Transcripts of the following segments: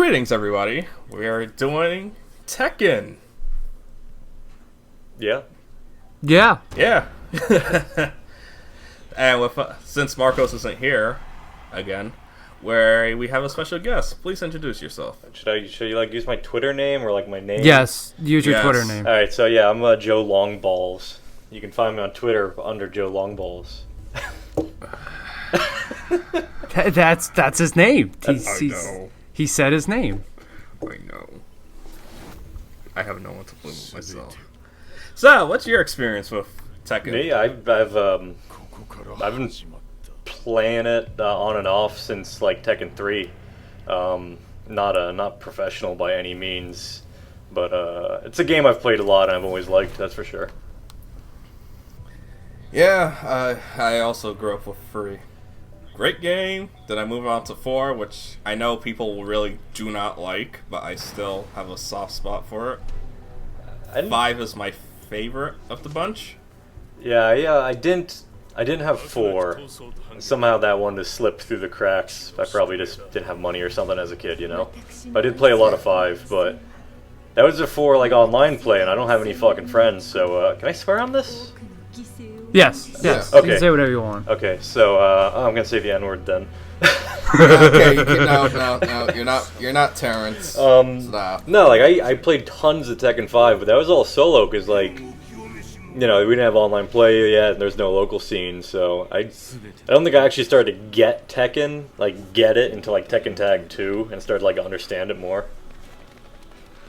Greetings, everybody. We are doing Tekken. Yeah. Yeah. And since Marcos isn't here again, where we have a special guest, please introduce yourself. Should you use my Twitter name or my name? Yes, use your Twitter name. All right, so yeah, I'm JohnLongBalls. You can find me on Twitter under JohnLongBalls. That's his name. I know. He said his name. I know. I have no one to blame but myself. So, what's your experience with Tekken? Me, I've been playing it on and off since Tekken 3. Not professional by any means, but it's a game I've played a lot and I've always liked. That's for sure. Yeah, I also grew up with 3. Great game. Then I moved on to 4, which I know people really do not like, but I still have a soft spot for it. 5 is my favorite of the bunch. Yeah, I didn't have 4. Somehow that one just slipped through the cracks. I probably just didn't have money or something as a kid, you know. I did play a lot of 5, but that was before online play, and I don't have any fucking friends. So can I swear on this? Yes. Yeah. Okay. You can say whatever you want. Okay, so I'm gonna say the N-word then. Okay, no, you're not Terrence. Stop. No, I played tons of Tekken 5, but that was all solo because we didn't have online play yet, and there's no local scene, so I don't think I actually started to get Tekken, get it until Tekken Tag 2, and started to understand it more.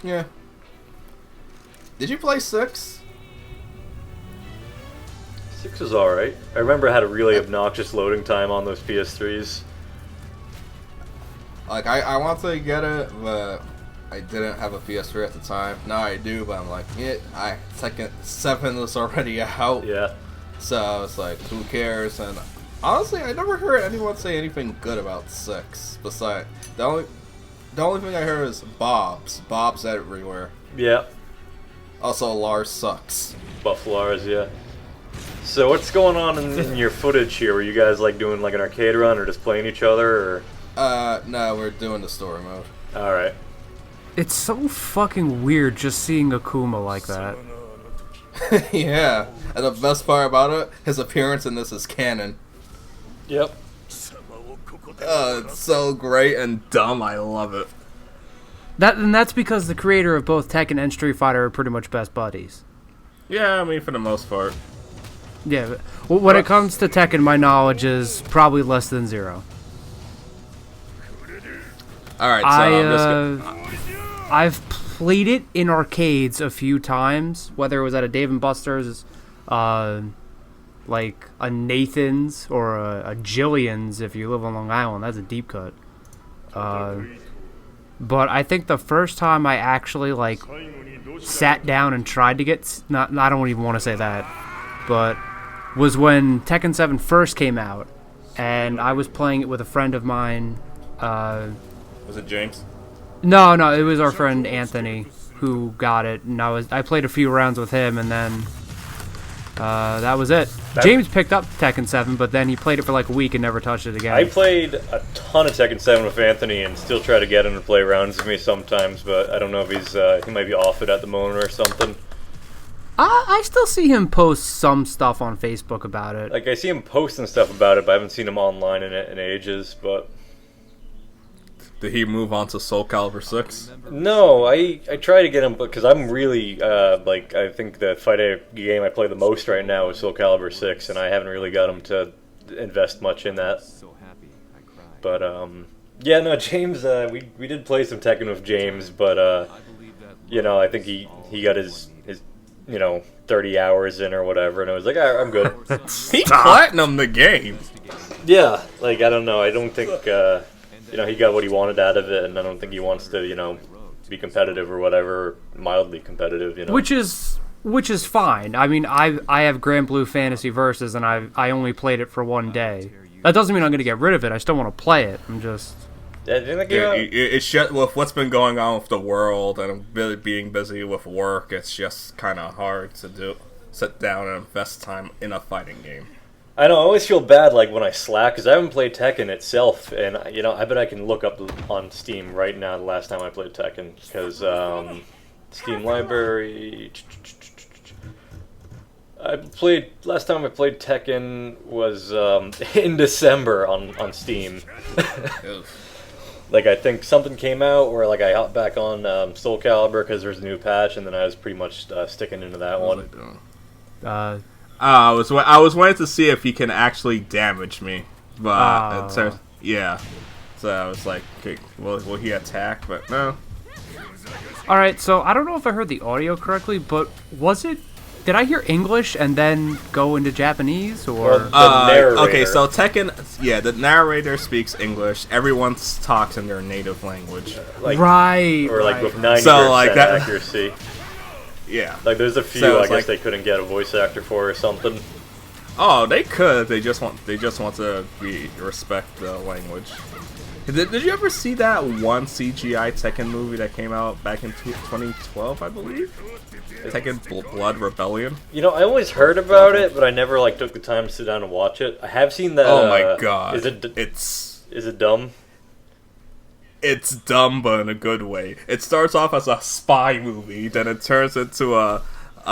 Yeah. Did you play 6? 6 was alright. I remember I had a really obnoxious loading time on those PS3s. I want to get it, but I didn't have a PS3 at the time. Now I do, but I'm Tekken 7 was already out. Yeah. So it's who cares? And honestly, I never heard anyone say anything good about 6. Besides, the only thing I heard is Bob's. Bob's everywhere. Yeah. Also, Lars sucks. Buff Lars, yeah. So what's going on in your footage here? Were you guys doing an arcade run or just playing each other, or? No, we're doing the story mode. Alright. It's so fucking weird just seeing Akuma like that. Yeah, and the best part about it, his appearance in this is canon. Yep. It's so great and dumb, I love it. That's because the creator of both Tekken and Street Fighter are pretty much best buddies. Yeah, I mean, for the most part. Yeah, but when it comes to Tekken, my knowledge is probably less than 0. Alright, so I've played it in arcades a few times, whether it was at a Dave & Buster's, a Nathan's, or a Jillian's if you live on Long Island. That's a deep cut. But I think the first time I actually sat down and tried to get I don't even want to say that, but was when Tekken 7 first came out, and I was playing it with a friend of mine. Was it James? No, it was our friend Anthony who got it, and I played a few rounds with him, and then that was it. James picked up Tekken 7, but then he played it for a week and never touched it again. I played a ton of Tekken 7 with Anthony and still try to get him to play rounds with me sometimes, but I don't know if he might be off it at the moment or something. I still see him post some stuff on Facebook about it. I see him posting stuff about it, but I haven't seen him online in ages, but... Did he move on to Soul Calibur 6? No, I try to get him, because I'm really, I think the fighting game I play the most right now is Soul Calibur 6, and I haven't really got him to invest much in that. But, yeah, no, James, we did play some Tekken with James, but, I think he got his 30 hours in or whatever, and I was like, all right, I'm good. He platinumed the game. Yeah, I don't know, I don't think, he got what he wanted out of it, and I don't think he wants to, be competitive or whatever, mildly competitive, Which is fine. I mean, I have Grand Blue Fantasy Versus, and I only played it for one day. That doesn't mean I'm going to get rid of it. I still want to play it. I'm just... It's just with what's been going on with the world and being busy with work, it's just kind of hard to sit down and invest time in a fighting game. I know. I always feel bad like when I slack because I haven't played Tekken itself, and I bet I can look up on Steam right now the last time I played Tekken because Steam library. Last time I played Tekken was in December on Steam. Like I think something came out where like I hopped back on Soul Calibur because there's a new patch, and then I was pretty much sticking into that one. I was waiting to see if he can actually damage me, but yeah. So I was like, okay, will he attack? But no. All right, so I don't know if I heard the audio correctly, but did I hear English and then go into Japanese, or? Okay, so Tekken, the narrator speaks English. Everyone talks in their native language. Right. Or like with 90% accuracy. Yeah. Like there's a few I guess they couldn't get a voice actor for or something. Oh, they could. They just want to respect the language. Did you ever see that one CGI Tekken movie that came out back in 2012, I believe? Tekken Blood Rebellion? I always heard about it, but I never took the time to sit down and watch it. I have seen that. Oh my god. Is it dumb? It's dumb, but in a good way. It starts off as a spy movie, then it turns into a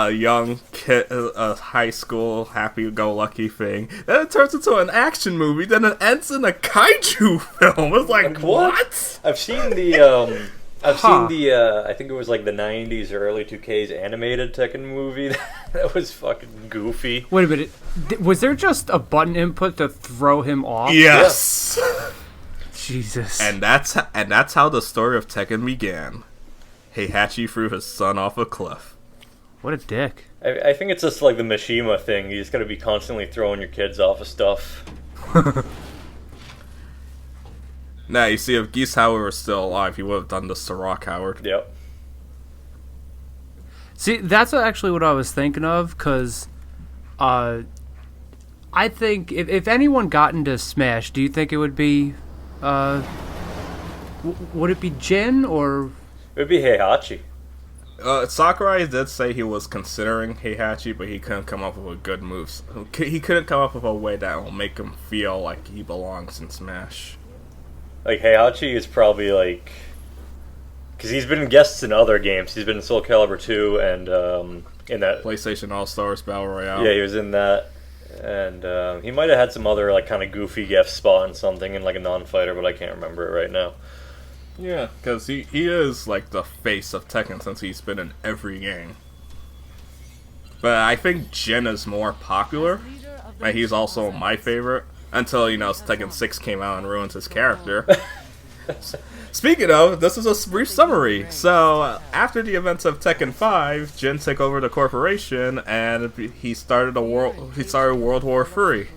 young kid, a high school happy-go-lucky thing. Then it turns into an action movie. Then it ends in a kaiju film. It's like what? I've seen the I think it was like the 90s or early 2Ks animated Tekken movie. That was fucking goofy. Wait a minute. Was there just a button input to throw him off? Yes. Yeah. Jesus. And that's how the story of Tekken began. Heihachi threw his son off a cliff. What a dick. I think it's just like the Mishima thing. You just gotta be constantly throwing your kids off of stuff. Now, you see, if Geese Howard was still alive, he would have done this to Rock Howard. Yep. See, that's actually what I was thinking of, because I think if anyone got into Smash, do you think it would be... would it be Jin, or... It would be Heihachi. Sakurai did say he was considering Heihachi, but he couldn't come up with a good moves. He couldn't come up with a way that will make him feel like he belongs in Smash. Like, Heihachi is probably, like... Because he's been guests in other games. He's been in Soul Calibur 2 and in that... PlayStation All-Stars Battle Royale. Yeah, he was in that. And he might have had some other, like, kind of goofy guest spot in something in, like, a non-fighter, but I can't remember it right now. Yeah, because he is, like, the face of Tekken since he's been in every game. But I think Jin is more popular, and he's also my favorite. Until, Tekken 6 came out and ruined his character. Speaking of, this is a brief summary. So, after the events of Tekken 5, Jin took over the corporation, and he started World War III.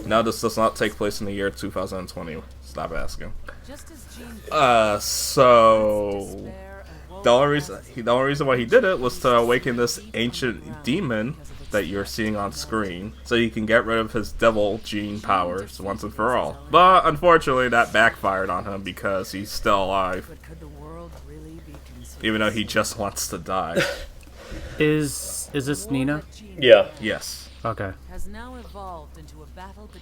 Now, this does not take place in the year 2020. Stop asking. So... The only reason why he did it was to awaken this ancient demon that you're seeing on screen, so he can get rid of his devil gene powers once and for all. But unfortunately, that backfired on him because he's still alive, even though he just wants to die. Is this Nina? Yeah. Yes. Okay.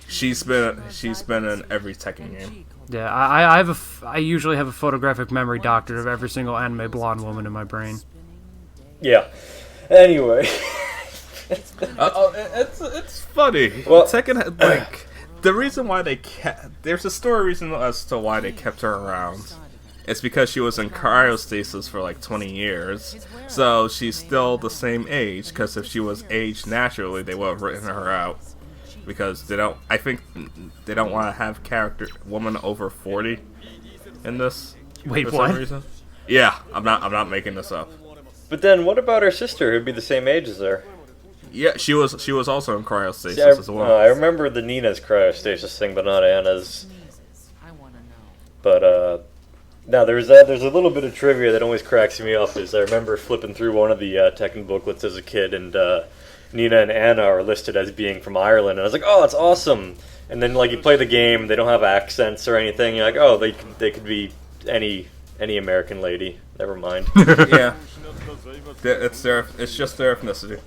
She's been in every Tekken game. Yeah, I usually have a photographic memory doctored of every single anime blonde woman in my brain. Yeah. Anyway. It's funny. Well, Tekken, the reason why there's a story reason as to why they kept her around. It's because she was in cryostasis for like 20 years, so she's still the same age. Because if she was aged naturally, they would have written her out. Because they don't want to have woman over 40 in this. Wait, for what? Some reason. Yeah, I'm not making this up. But then, what about her sister, who'd be the same age as her? Yeah, she was also in cryostasis as well. I remember the Nina's cryostasis thing, but not Anna's. But now there's a little bit of trivia that always cracks me up. Is I remember flipping through one of the Tekken booklets as a kid, and Nina and Anna are listed as being from Ireland, and I was like, oh, that's awesome. And then you play the game, they don't have accents or anything. You're like, oh, they could be any American lady. Never mind. Yeah, it's just their ethnicity.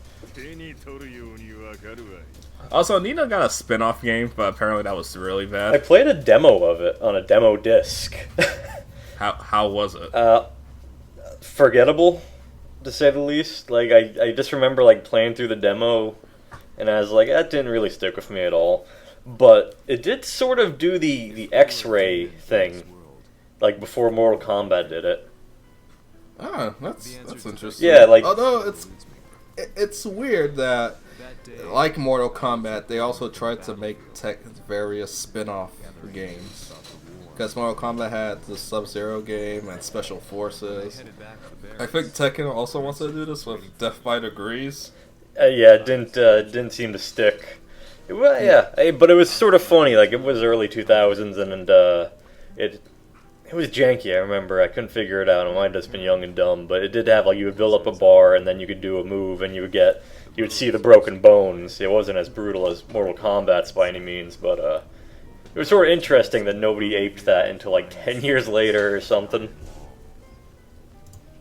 Also, Nina got a spin-off game, but apparently that was really I bad. played a demo of it on a demo disc. How was it? Forgettable, to say the least. Like, I just remember, like, playing through the demo, and I was like, that didn't really stick with me at all. But it did sort of do the X-ray thing, like, before Mortal Kombat did it. Ah, that's interesting. Yeah, like... Although it's weird that, like Mortal Kombat, they also tried to make various spin-off games. Because Mortal Kombat had the Sub-Zero game and Special Forces. I think Tekken also wants to do this with Death by Degrees. Yeah, it didn't seem to stick. But it was sort of funny. Like, it was early 2000s, and it was janky. I remember I couldn't figure it out. I might have just been young and dumb, but it did have, like, you would build up a bar, and then you could do a move, and you would see the broken bones. It wasn't as brutal as Mortal Kombat's by any means, but it was sort of interesting that nobody aped that until like 10 years later or something.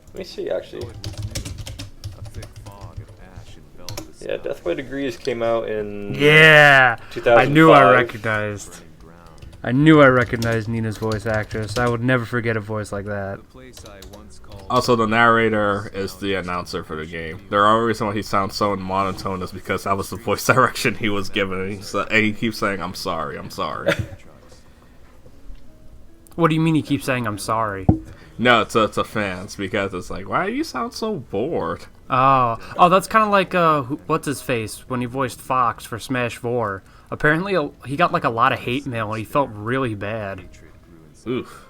Let me see, actually. Yeah, Death by Degrees came out in 2005. I knew I recognized Nina's voice actress. I would never forget a voice like that. Also, the narrator is the announcer for the game. The only reason why he sounds so monotone is because that was the voice direction he was given. And he keeps saying, "I'm sorry, I'm sorry." What do you mean he keeps saying, "I'm sorry"? No, it's a fans, because it's like, why do you sound so bored? Oh, that's kind of like what's his face when he voiced Fox for Smash 4. Apparently, he got like a lot of hate mail, and he felt really bad. Oof.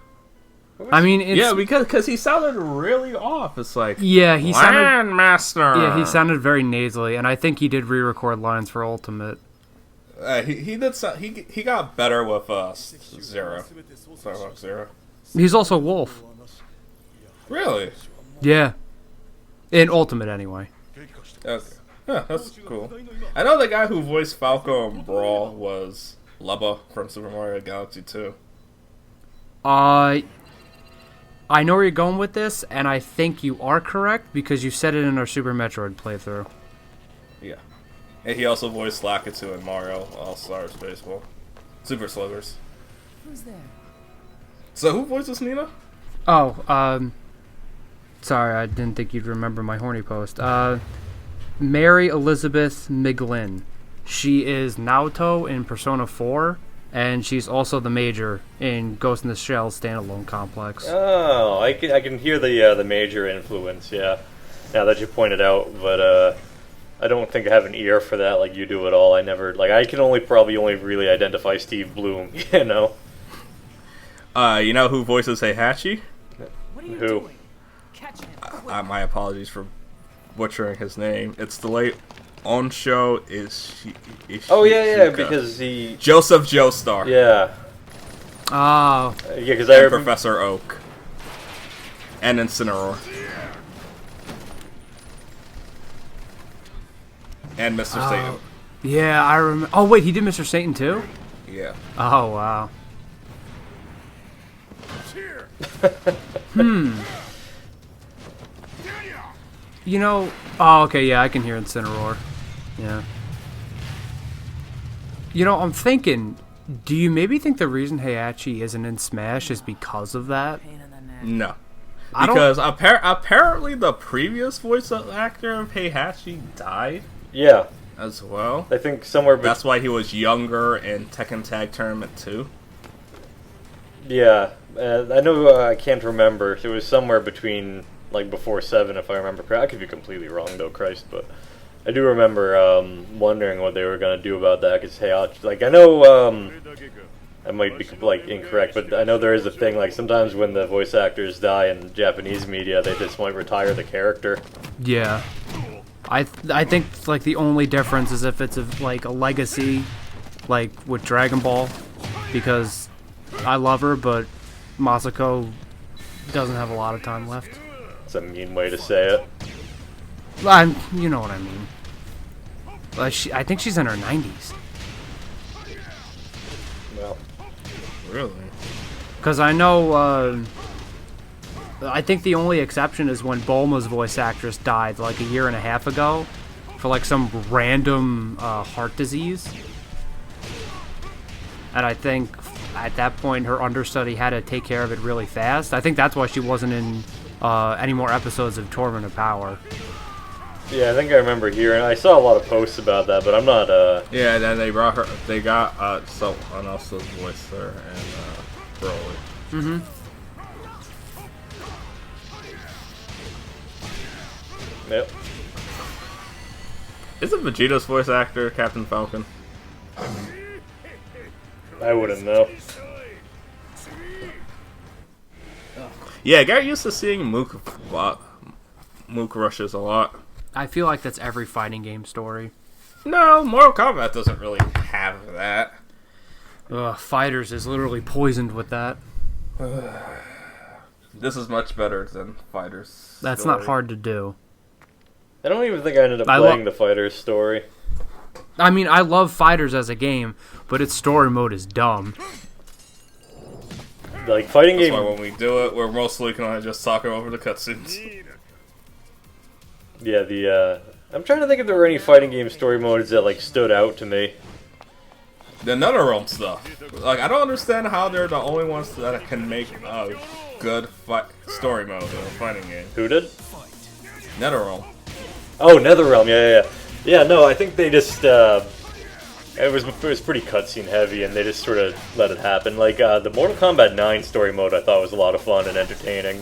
I mean, yeah, because he sounded really off. It's like, he sounded Landmaster. Yeah, he sounded very nasally, and I think he did re-record lines for Ultimate. He did. He got better with Zero. Starbucks Zero. He's also Wolf. Really? Yeah. In Ultimate, anyway. Okay. Yeah, that's cool. I know the guy who voiced Falco in Brawl was Lubba from Super Mario Galaxy 2. I know where you're going with this, and I think you are correct because you said it in our Super Metroid playthrough. Yeah. And he also voiced Lakitu in Mario All-Stars Baseball. Super Sluggers. Who's there? So who voices Nina? Oh, sorry, I didn't think you'd remember my horny post. Mary Elizabeth McGlynn. She is Naoto in Persona 4, and she's also the Major in Ghost in the Shell standalone complex. Oh, I can hear the Major influence, yeah. Now that you pointed out, but I don't think I have an ear for that like you do at all. I can probably only really identify Steve Bloom, you know. You know who voices Heihachi? What are you Who? doing? Catch him. My apologies for butchering his name. It's the late Onsho Oh yeah, because he Joseph Joestar. yeah. Oh, Yeah, because And Professor Oak. And Incineroar. And Mr. Satan. yeah, I remember. Oh, wait, he did Mr. Satan too? Yeah. Oh, wow. You know, oh, okay, yeah, I can hear Incineroar. Yeah. You know, I'm thinking, do you maybe think the reason Heihachi isn't in Smash is because of that? Pain in the neck. No. I don't- Because apparently the previous voice actor of Heihachi died Yeah, as well. I think somewhere. That's why he was younger in Tekken Tag Tournament 2. Yeah, I know. I can't remember. It was somewhere between like before 7, if I remember correctly. I could be completely wrong though, Christ. But I do remember wondering what they were gonna do about that. Because Heihachi, like I know, I might be like incorrect, but I know there is a thing like sometimes when the voice actors die in Japanese media, they just might retire the character. Yeah. I think, like, the only difference is if it's, like, a legacy, like, with Dragon Ball, because I love her, but Masako doesn't have a lot of time left. It's a mean way to say it. You know what I mean. I think she's in her 90s. Well, Really? Because I know, I think the only exception is when Bulma's voice actress died, like, a year and a half ago. for like some random heart disease. And I think at that point her understudy had to take care of it really fast. I think that's why she wasn't in any more episodes of Tournament of Power. Yeah, I think I remember hearing. I saw a lot of posts about that, but I'm not. Yeah, and then they brought her. They got someone else's voice there, and Broly. Mm-hmm. Yep. Isn't Vegeta's voice actor Captain Falcon? I wouldn't know. Yeah, I got used to seeing Mook rushes a lot. I feel like that's every fighting game story. No, Mortal Kombat doesn't really have that. Fighters is literally poisoned with that. This is much better than Fighters. That's story. not hard to do. I don't even think I ended up playing the Fighters story. I mean, I love Fighters as a game, but its story mode is dumb. Like, fighting That's game... why when we do it, we're mostly gonna just talking over the cutscenes. Yeah, I'm trying to think if there were any fighting game story modes that, like, stood out to me. The NetherRealm stuff. Like, I don't understand how they're the only ones that can make a good story mode in a fighting game. Who did? NetherRealm. Oh, NetherRealm, yeah. Yeah, no, I think they just, it was pretty cutscene heavy, and they just sort of let it happen. Like, the Mortal Kombat 9 story mode I thought was a lot of fun and entertaining.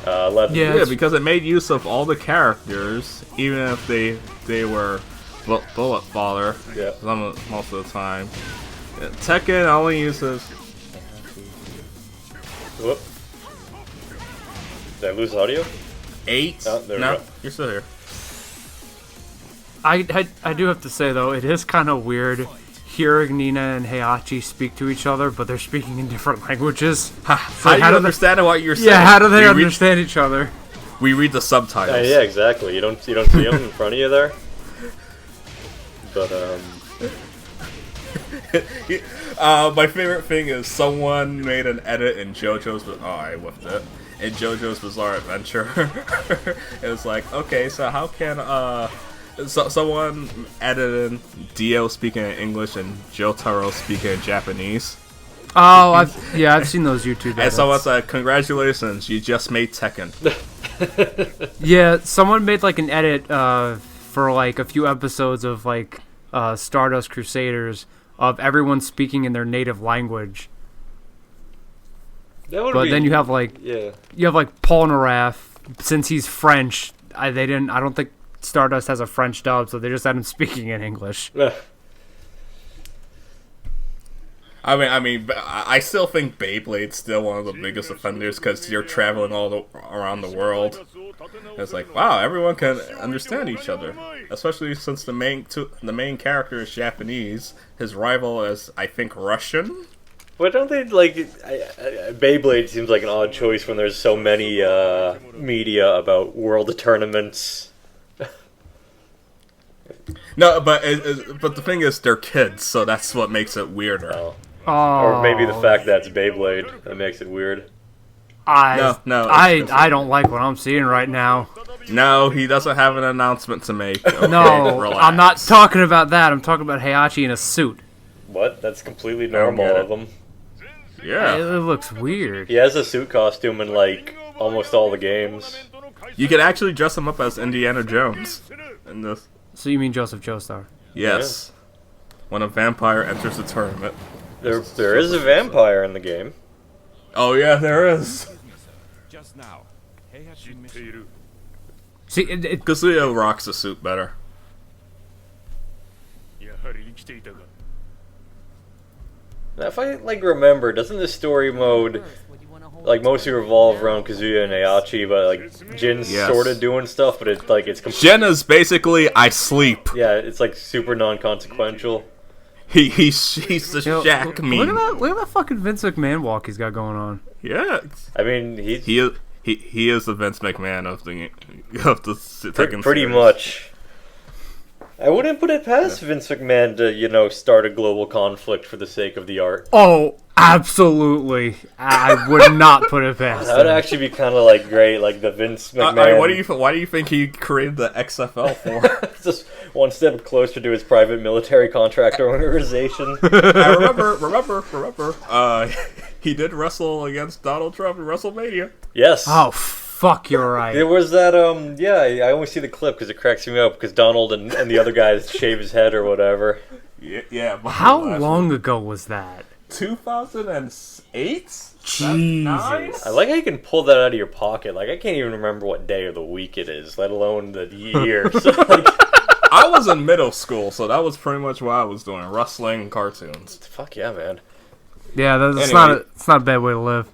Yeah, because it made use of all the characters, even if they were bullet fodder most of the time. Tekken only uses... Whoop. Did I lose audio? 8? Oh, there we no, go. you're still here. I do have to say, though, it is kind of weird hearing Nina and Heihachi speak to each other, but they're speaking in different languages. How do you understand what you're saying? Yeah, how do they understand each other? We read the subtitles. Yeah, exactly. You don't see them in front of you there. But my favorite thing is someone made an edit in JoJo's. I whiffed it. In JoJo's Bizarre Adventure, it was like, okay, so how can someone edited Dio speaking in English and Jotaro speaking in Japanese. Oh, I've seen those YouTube edits. And someone said, "Congratulations, you just made Tekken." Yeah, someone made like an edit for like a few episodes of like Stardust Crusaders of everyone speaking in their native language. But then you have like Paul Naraf, since he's French. I don't think Stardust has a French dub, so they just had him speaking in English. I mean, I still think Beyblade's still one of the biggest offenders because you're traveling around the world. It's like, wow, everyone can understand each other, especially since the main character is Japanese. His rival is, I think, Russian. But don't they, like, Beyblade seems like an odd choice when there's so many media about world tournaments. No, but the thing is, they're kids, so that's what makes it weirder. Oh. Or maybe the fact that it's Beyblade that makes it weird. No, I don't like what I'm seeing right now. No, he doesn't have an announcement to make. Okay, no, relax. I'm not talking about that. I'm talking about Heihachi in a suit. What? That's completely normal of him. Yeah. It looks weird. He has a suit costume in, like, almost all the games. You could actually dress him up as Indiana Jones in this. So you mean Joseph Joestar? Yes. Yeah. When a vampire enters the tournament. There is a vampire in the game. Oh yeah, there is. Just now. See, Kazuya rocks the suit better. Now, if I remember, doesn't the story mode mostly revolve around Kazuya and Heihachi, but Jin's sort of doing stuff, but it's Jin is basically I sleep. Yeah, it's super non-consequential. He's the Shaq meme. Look at that fucking Vince McMahon walk he's got going on. Yeah, I mean he is the Vince McMahon of the Tekken pretty series. Much. I wouldn't put it past Vince McMahon to start a global conflict for the sake of the art. Oh, Absolutely. I would not put it past That would him. actually be kind of like great, like the Vince McMahon. Why do you think he created the XFL for? Just one step closer to his private military contractor organization. I remember. He did wrestle against Donald Trump in WrestleMania. Yes. Oh, fuck, you're right. There was that, I only see the clip because it cracks me up because Donald and the other guys shave his head or whatever. Yeah. How long ago was that? 2008? Jesus. I like how you can pull that out of your pocket. Like, I can't even remember what day of the week it is, let alone the year. So, like, I was in middle school, so that was pretty much what I was doing, wrestling and cartoons. fuck yeah, man. Yeah, it's Anyway. not a bad way to live.